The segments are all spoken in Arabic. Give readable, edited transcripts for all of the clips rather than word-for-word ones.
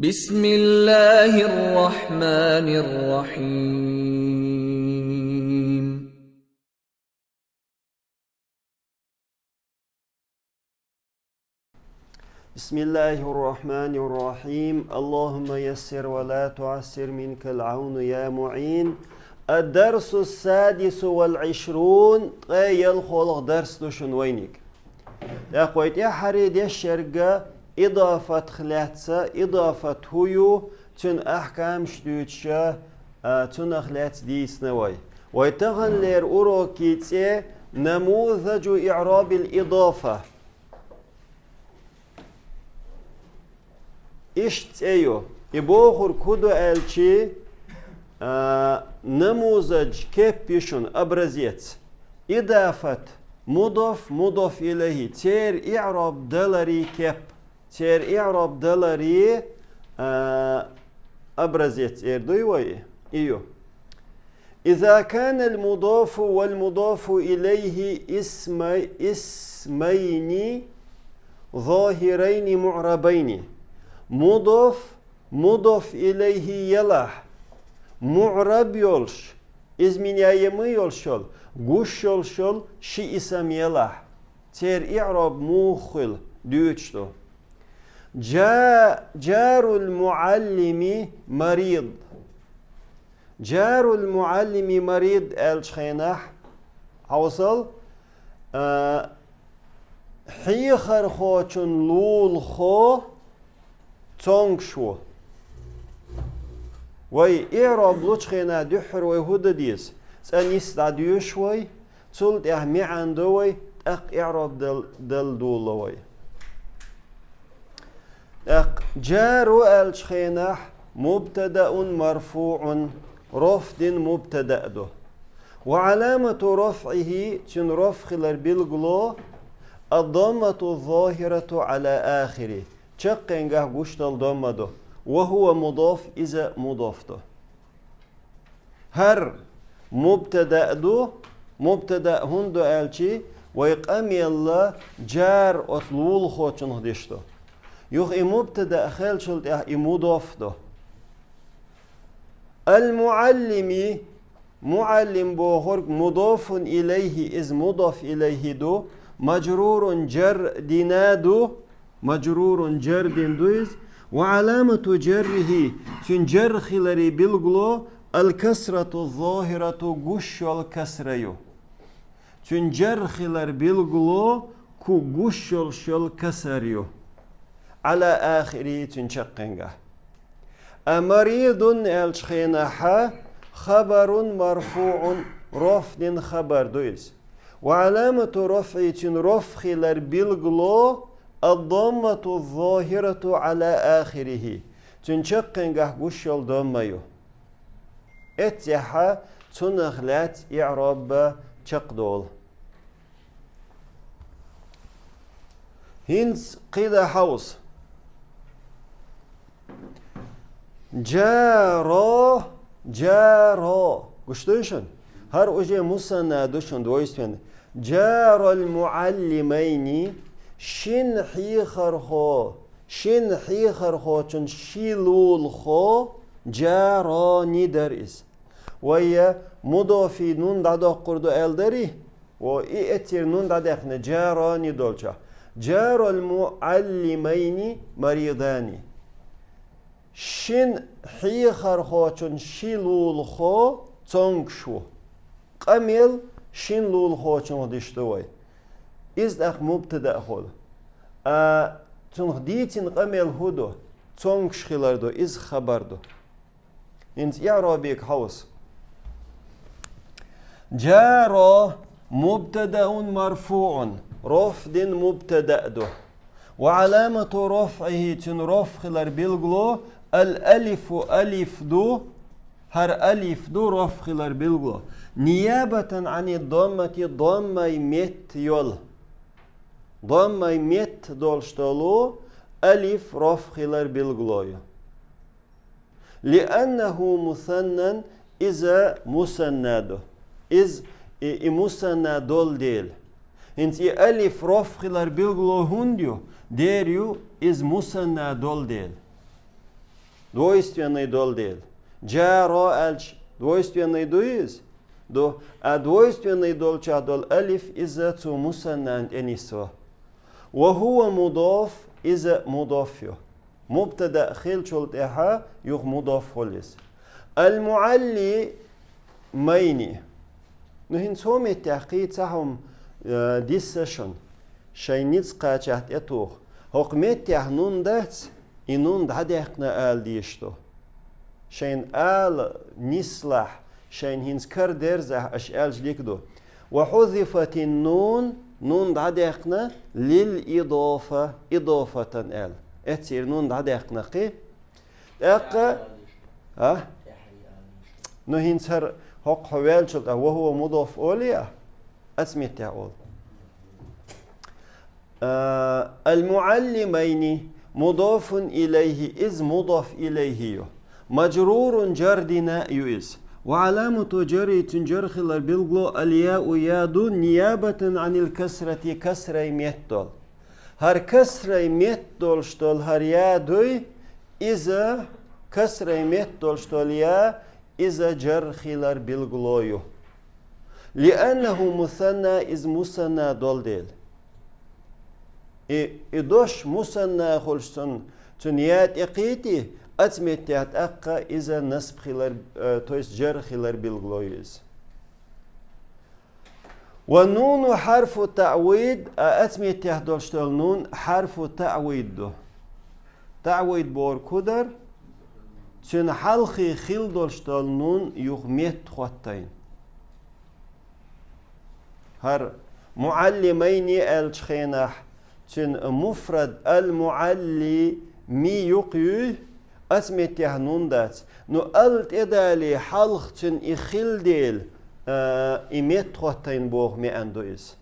بسم الله الرحمن الرحيم. بسم الله الرحمن الرحيم. اللهم يسر ولا تعسر، منك العون يا معين. الدرس السادس والعشرون. يلخلق درس دوشن وينك يا قويت يا حريد يا شرقة إضافة خلاتسا إضافة هيو تن أحكام شدوتشا تن أخلات ديس نوي ويتغن لير أوروكيتي نموذج إعراب الإضافة. إشت أيو يبوخر كودو ألشي نموذج كيف بيشون أبرزيت إضافة مضاف إليه تير إعراب دلاري كيب تير إعراب دلاري أبرزيت إردوي وي إيو. إذا كان المضاف والمضاف إليه اسمين ظاهرين معربين. مضاف إليه يلح معرب يولش إزمنيايمي يولشول قوش يولشول شي اسم يلح تير إعراب موخل ديوتشتو. جار المعلم مريض. جار المعلم مريض الشخينح حوصل حيخر خوچن لول خو تونغشو وي إعراب لوچخينا دحر ويهود ديس سأنيس داديو شوي تولد إحمي عندوي أق إعراب دل دولوي أق جارو الشخينح مبتدأ مرفوع رفض مبتدأ دو وعلامة رفعه تن رفع بالغلو الضمة الظاهرة على آخره تشقنجه قشت الضمة دو وهو مضاف إذا مضاف دو. هر مبتدأ دو مبتدأ هندو ألشي ويقام يلا جار أطلول خوتشن هديشتو يخ مبتدأ خالشلت مضاف دو. المعلمي معلم بوخرج مضاف إليه إذ مضاف إليه دو مجرور جر دينادو مجرور جر ديندويز وعلامة جره تنجر خلري بالغلو الكسرة الظاهرة قش الكسريو تنجر خلر بالغلو كو قش الكسريو على آخره تنشقنجه. مريض الشخينحة خبر مرفوع رفض خبر دويز وعلامة رفع رفع خلر بالغلو الضمة الظاهرة على آخره تنشقنجه قش الضميو اتيحا تنخلات إعراب تشقدول. هنس قيدة حوص جارو قشتوشن هر اوجه مسنة دوشن دويستين جار المعلمين شن حيخر خو چون شيلول خو جاراني درس ويا مضافي نون دادا قردو الدري و اي اتير نون دادا اخنا جاراني دولچا. جار المعلمين مريضاني شن حيخر خو چون شيلول خو تونغشو قميل شن لول خو چون دشتوي إز أخ مبتدأ خول تونغ ديتين قميل هودو تونغش خلاردو إز خبردو إنت إعرابيك حوص جارو مبتدأ مرفوع رفض مبتدأ دو وعلامة رفعه تن رفع خلار بالغلو الألف ألف دو هر ألف دو رفع خلار بالغلو نيابة عن الضمة ضمة مت يول ضمة مت دولشتالو ألف رفع خلار بالغلو لأنه مثنى إذا مسنادو إذ مسنى دول ديل انت ألف رفع خلار بالغلو هنديو ديريو إز مسنى دول ديل двойственный дол дел. Джаро элч двойственный дуиз. До двойственный дол чадол алиф иза цу мусанна энисва. وهو مضاف إذا مضاف مبتدأ خيل شلت إحا يخ مضاف خلص المعلي ميني نهين سوم التحقيق سهم ديسشن شينيز قاچات اتوخ حكمت نون دات إنون دهقنا آل ديشتو شين آل نسلح شين هنس كر درزه أش آل جليكدو وحذفت النون نون دهقنا للإضافة إضافة آل اتسير نون دهقنا قي اقا ها نهين سر حق حوال شلت وهو مضاف أوليا أسميت أول المعلمين مضاف إليه إذ مضاف إليه مجرور جردنا يؤس وعلامة جري تنجر خلال بالغلو الياء ياد نيابة عن الكسرة كسرة ميتول هر كسرة ميتول شتول هر يادوي إذا كسرة ميتول شتول يا إذا جر خلال بالغلو لأنه مثنى إذ مثنى دول ديل إدوش مثنى خلشتن تنيات إقيتي أتمتعت أقا إذا نسب خلال تويس جر خلال بالغلويز والنون حرف تعويد أتمتعت دولشتل نون حرف تعويد دو تعويد بور كدر تن حلقي خل دولشتل نون يغميت خواتين هر معلمين الشخينح تن مفرد المعلي مي يقيو أسمته نون دات نو ألت إدالي حلق تن إخل ديل إميت خواتين بوغ مي أندو إس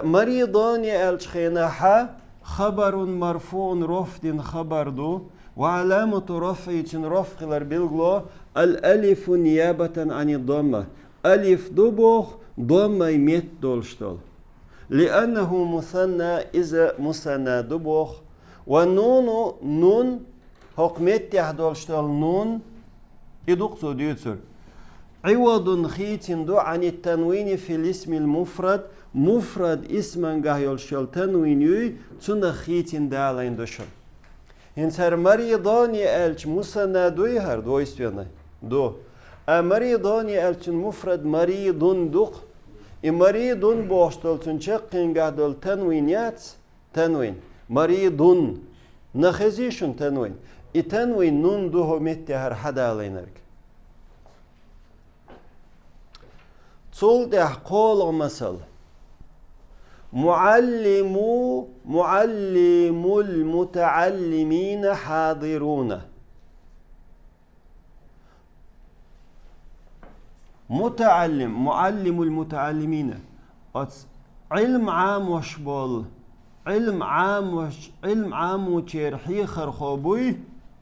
مريضان الشخينح خبر مرفوع رفض خبر دو وعلامة رفع تن رفع بالغلو الألف نيابة عن الضمة ألف دبوغ ضمة يميت دولشتول لأنه مثنى إذا مثنى دبوغ والنون نون حكمت دولشتول نون إدوقتو ديوتر عوض خيتين دو عن التنوين في الاسم المفرد مفرد اسما قهيولشتول تنوينيوي تن خيتين دالين دوشل هنسر مريضاني ألش مثنى دوي هر دو استيانا دو مريضاني ألش مفرد مريض دوق مريض بوشتول تنشقين قهدول تنوينيات تنوين مريض نخزيشن تنوين تنوين نون دوه متى هر حدا لينرك تول ده قول مثل معلم المتعلمين حاضرون معلم المتعلمين علم عام وشبول علم عام وشير حيخر خوبوي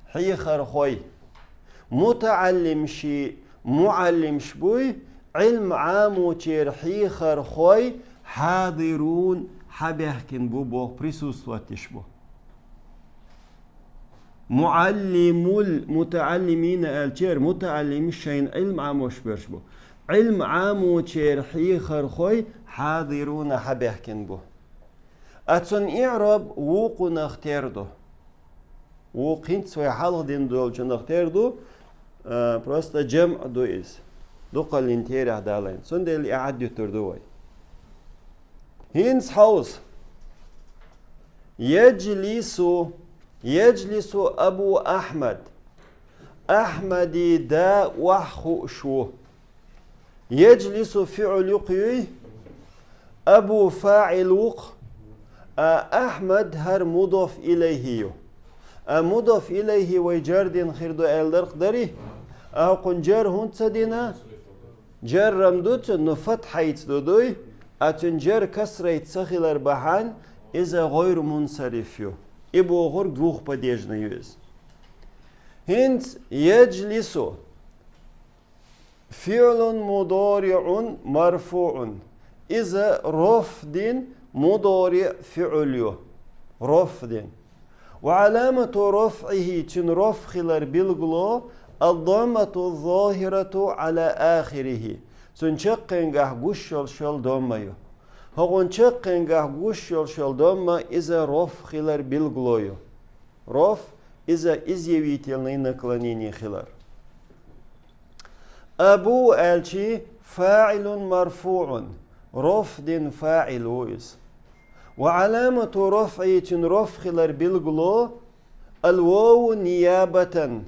حيخر خوي متعلم شي معلم شبوي علم عام وشير حيخر خوي حاضرون حبيحكن بو بريسوسواتش بو معلم المتعلمين الشير متعلم شين علم عام وشبرش بو علم عام وشير حيخر خوي حاضرون حبيحكن بو أتون إعراب ووقو نختاردو ووقين سوي حلق دين دول جو نختاردو просто جمع دو إز دو قلين تيري عدالين سون دي اللي أعد يتردوي هينس حوز يجلس أبو أحمد أحمدي دا وحو شو يجلس فعل يقيوي أبو فاعل وق أحمد هر مضاف إليه مضاف إليه ويجردين خيردو ألدرق داري أقن جر هون تسدينا جر رمدوت نفتح يتدودوي أتنجر كسر يتسخيلر بحان إذا غير منصرف يو إبو غور جوخ بديجنا يوز هنت يجلس فعل مضارع مرفوع إذا رفض مضارع فعل رفض وعلامة رفعه تن رفخلر بالغلو الضمة الظاهرة على آخره تن شقنقه قشل شل ضمه هون شقنقه قشل شل ضمه إذا رفخلر بالغلو رف إذا إزيويتلني نقلنيني خلر أبو ألشي فاعل مرفوع رفض فاعل ويس وعلامة رفعه رفخلر بالغلو الواو نيابة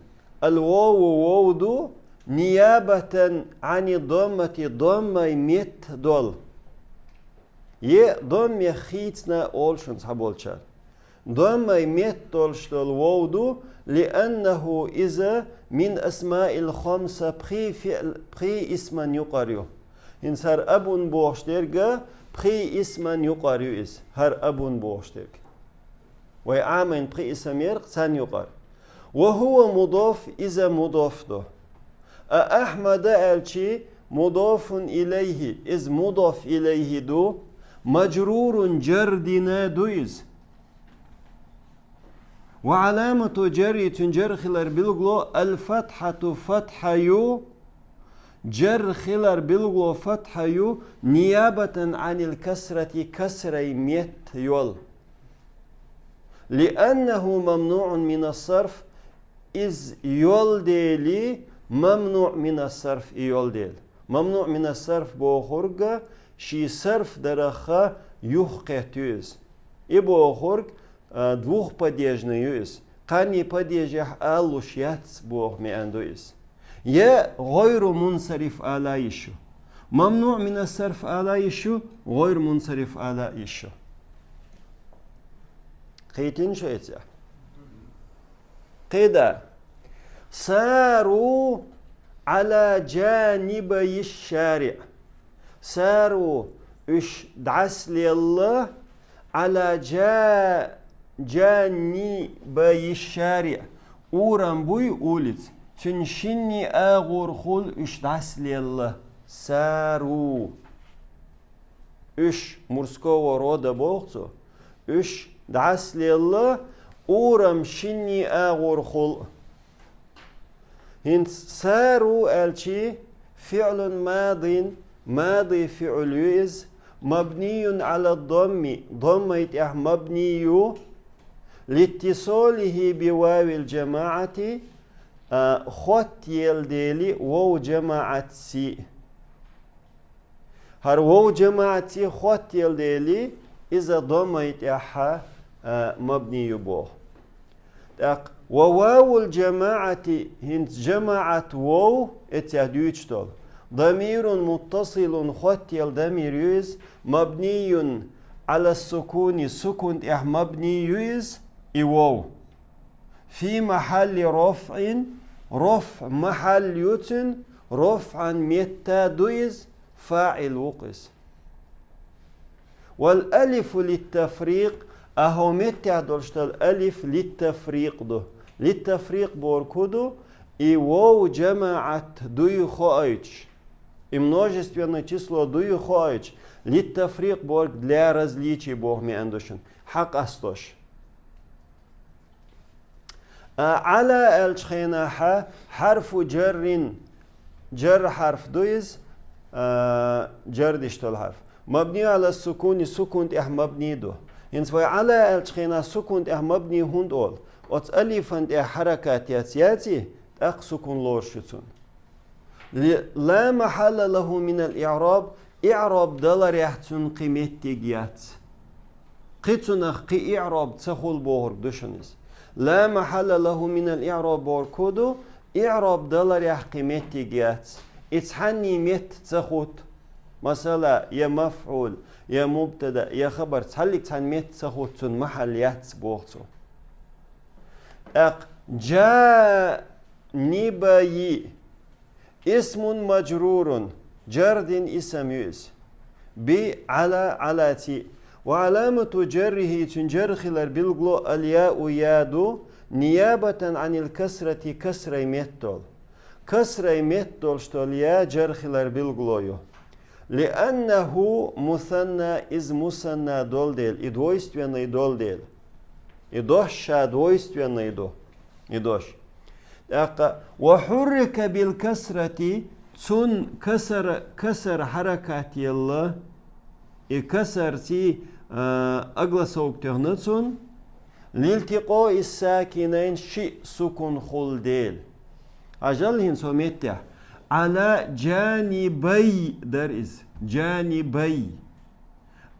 الواو وودو نيابة عن الضمة ضمة ميت دول ضمة خيتنا أولشن صحبولشار ضمة ميت دول وودو لأنه إذا من أسماء الخمسة بخي اسما يقريو إنسار أبون بوشترغا بخي اسما يقريو إس هر أبون بوشترغ ويعامن بخي اسمير سان يقر وهو مضاف إذا مضاف ده أحمد ألشي مضاف إليه إذ مضاف إليه دو مجرور جردنا دويز وعلامة جري تنجر خلر بالغلو الفتحة فتحة يو جر خلر بالغلو فتحة يو نيابة عن الكسرة كسرة ميت يول لأنه ممنوع من الصرف إذ يول ديلي ممنوع من الصرف يول ديل ممنوع من الصرف بوخرجة شي صرف درخة يحقتوز إبوخرج двух падежный قاني падежах алуш яц бог меандуис يا غير منصرف على يشو ممنوع من الصرف على يشو غير منصرف على يشو قيتين شو يتسع قيدا ساروا على جانبي الشارع ساروا اش دعس لله على جانبي الشارع أوران بوي أولت تنشني آغور خول اش دعس لله ساروا اش مرسكو ورودا بوغتو اش دعس لله أورام شني آغور خول هنت ساروا ألشي فعل ماضي فعل يز مبني على الضم ضمة مبني لاتصاله بواو الجماعة خط يلديلي واو جماعة سي هر واو جماعة سي خط يلديلي إذا ضمة مبني بوه وواو الجماعة هنت جماعة واو اتيادويتشتول ضمير متصل خط الضمير يز مبني على السكون سكون مبني يز إيواو في محل رفع محل يتن رفعا ميتا دويز فاعل وقس والألف للتفريق أهو ميتا دولشتال ألف للتفريق ده للتفريق بوركودو إيواو جماعة دوي خوايتش и множественное число дуи хоич литтафрик борг для различий бог меандушен хак астош على الشخيناحة حرف جر حرف دويز جر ديشتول حرف مبني على السكون سكون مبني دو ينسوي على الشخيناحة سكون مبني هند أول وتألفن حركات ياتياتي سكون لور شتون لا محل له من الإعراب إعراب دلار يحتون قيمة تيجيات قيتونخ قي إعراب تخول بوهر دوشنز لا محل له من الإعراب بوركودو إعراب دلار يح قيمة تيجيات إتحني ميت تخوت مثلا يا مفعول يا مبتدا يا خبر تحلك تحن ميت تخوت تون محليات بوهتو جاء نبايي اسم مجرور جرد اسم يؤس على تي وعلامة جره تنجر خلال بالغلو الياء يادو نيابة عن الكسرة كسرة ميتول كسرة ميتول شتول يا جر خلال بالغلو لأنه مثنى إز مثنى دول ديل إدويستوين دول ديل يدوش شادويستوين يدوش وحرك بالكسرة تون كسر حركات يلا كسر سي أغلى سوق تهنتون لالتقاء الساكنين شيء سكون خلديل أجلهن سوميته على جانبي درز جانبي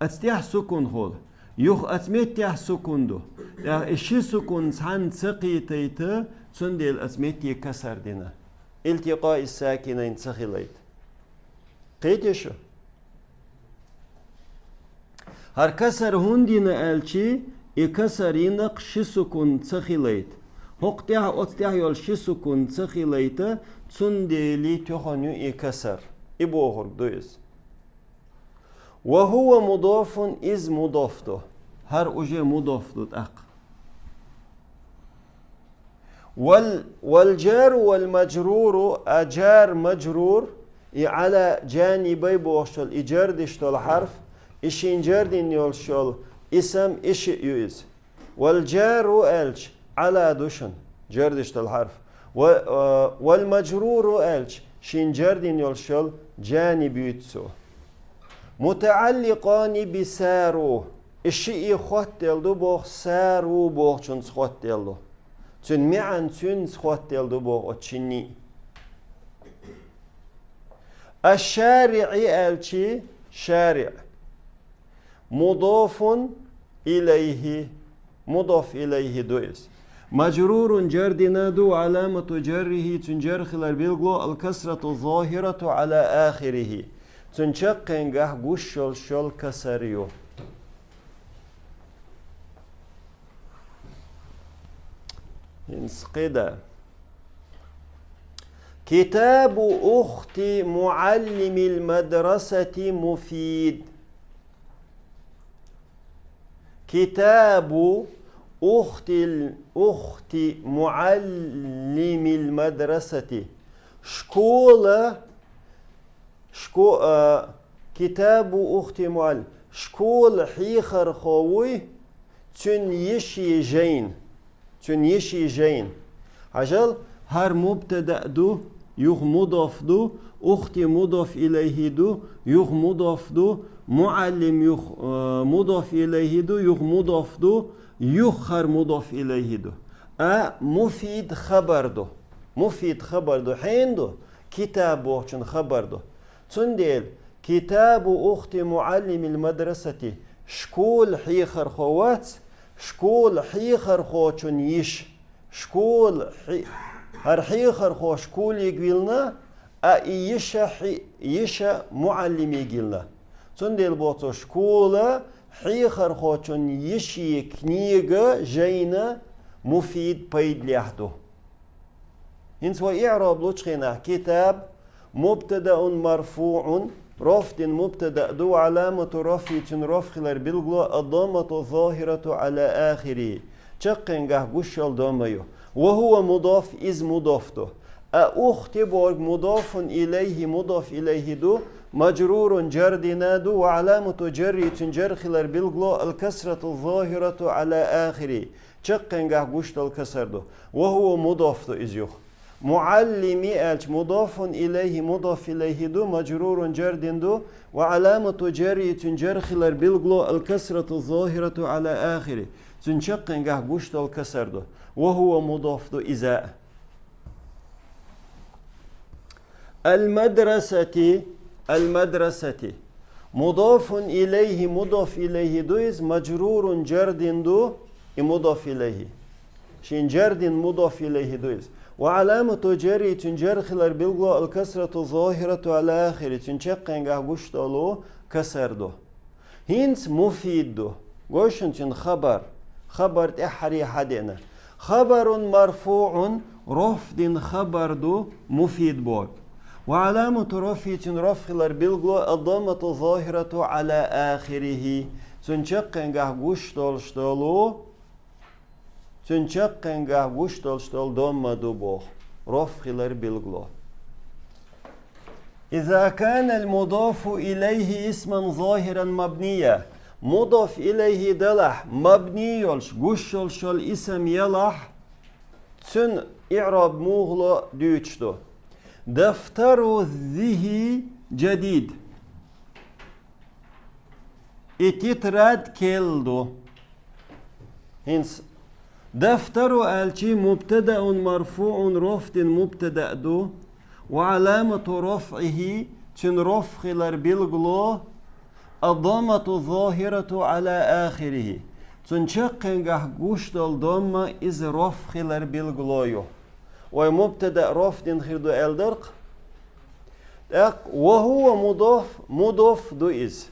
أتستيح سكون خل يخ أتميتيح سكون دو الشي سكون سان سقي تيتا سندل أتميتي كسر دينا التقاء الساكنين سخليت قيت شو هر كسر هندنا ألشي كسر ينق شي سكون سخليت هقتيح أتستيح يول شي سكون سخليت سندلي تخنو كسر إبوهر دويس وهو مضاف إز مضافته هر أجي مضافته أق والجار والمجرور أجار مجرور على جانبي بوشل إجار دشتل حرف إشين جاردين يولشل اسم إش يوز والجار ألش على دوشن جار دشتل حرف والمجرور ألش شين جاردين يولشل جانب يتسو متعلقان بسارو الشيء خط يلدو بوخ سارو بوخ چون خط يلدو چون معن چون خط يلدو بوخ اتشني الشارع الشي شارع مضاف إليه دويس مجرور جردنا دو علامة جره تنجر خلال بيلغلو الكسرة الظاهرة على آخره تنشقن قه قشل شل كسريو ينسقدا كتاب أخت معلم المدرسة مفيد كتاب أخت معلم المدرسة كتاب أخت معلم شكول حيخر خوي تن يشي جين عجل هر مبتدأ دو يخ مضاف دو أخت مضاف إليه دو يخ مضاف دو معلم يخ مضاف إليه دو يخ مضاف دو يخر مضاف إليه دو مفيد خبر دو حين دو كتاب وحشن خبر دو تنديل كتاب أخت معلم المدرسة شكول حيخر خوات شكول حيخر خوچن يش شكول هر حيخر خو شكول يقبلنا يشا معلم يقبلنا تنديل بوتو شكول حيخر خوچن يشي كنيغة جينا مفيد بيد ليحدو ينسوا إعراب لوچخينا كتاب مبتدأ مرفوع رفض مبتدأ دو علامة رفع رفخلر بالغلو الضمة الظاهرة على آخره چقن قه قشل دوميو وهو مضاف إز مضافته أخت بورg مضاف إليه دو مجرور جردنا دو وعلامة جري تنجرخلر بالغلو الكسرة الظاهرة على آخره چقن قه قشل الكسر دو وهو مضافته إز يخ معلمي ألش مضاف إليه دو مجرور جردن دو وعلامة جري تنجرخلر بالغلو الكسرة الظاهرة على آخره تنشقن قه قشت الكسر دو وهو مضاف دو إزاء المدرسة مضاف إليه دو إز مجرور جردن دو مضاف إليه شين جردن مضاف إليه دو إز وعلامة جري تنجرخلر بالغلو الكسرة الظاهرة على آخره تنشقن قه قشت له كسر دو هينس مفيد دو قوشن تن خبر تحري حدنا خبر مرفوع رفض خبر دو مفيد بوك وعلامة رفخلر بالغلو الضمة الظاهرة على آخره تنشقن قه قشت له تنشقن قه قشت ضمة دو بوخ رفخلر بالغلو إذا كان المضاف إليه اسما ظاهرا مبنيا مضاف إليه دلح مبني يولش قش يولشل اسم يلح تن إعراب مغلو ديوتشتو دفتر ذهي جديد اتتراد كيلدو هنس دفتر الشي مبتدأ مرفوع رفض مبتدأ دو وعلامة رفعه تن رفخلر بالغلو الضمة ظاهرة على آخره تنشقنجح قشتل ضمة إز رفخلر بالغلويو ومبتدأ رفض خيردو الدرق وهو مضاف دو إز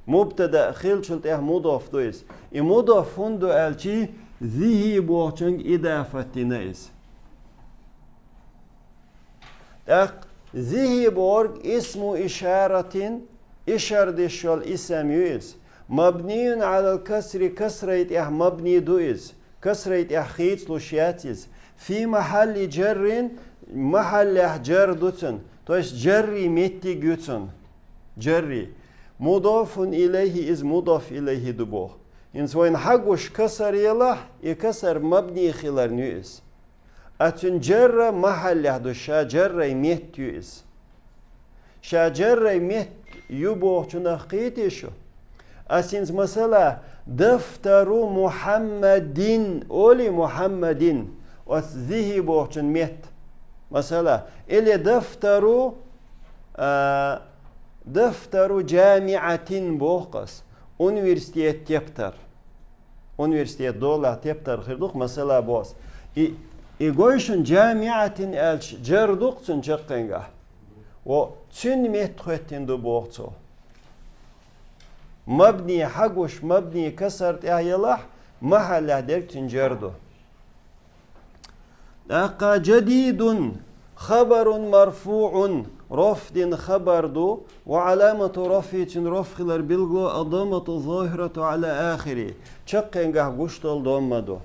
مبتدا خلشلت مضاف دو إز مضاف هندو الشي ذهي بوچنگ إضافة نيس ذهي بورج اسم إشارة إشارة شال اسم يوز مبني على الكسر كسرة مبني دو إز كسرة خيط لوشياتيز في محل جر محل جر دوتن توش جري متي جوتن جري مضاف إليه إز مضاف إليه دبوه إن سوين حقوش كسر يلا يكسر مبني خلال نيوز أتن جر محل دو شجر مت يوز شجر مت يبوه تنخيتي شو أسينز مثلا دفتر محمد أولي محمد وذهبوا مت مثلا إلي دفتر جامعة بوقس Üniversitet تبتر Üniversitet دولة تبتر خيردوك مثلا بوس إيغويشن جامعة ألش جردوك تنشقنغا و تن متخوتين دو بوقتو مبني حقوش مبني كسرت يلاح محل درك تنجردو أقا جديد خبر مرفوع رفض خبر دو وعلامة رفع رفخلر بالغو الضمة ظاهرة على آخره تشقنغا قشتل دوم دو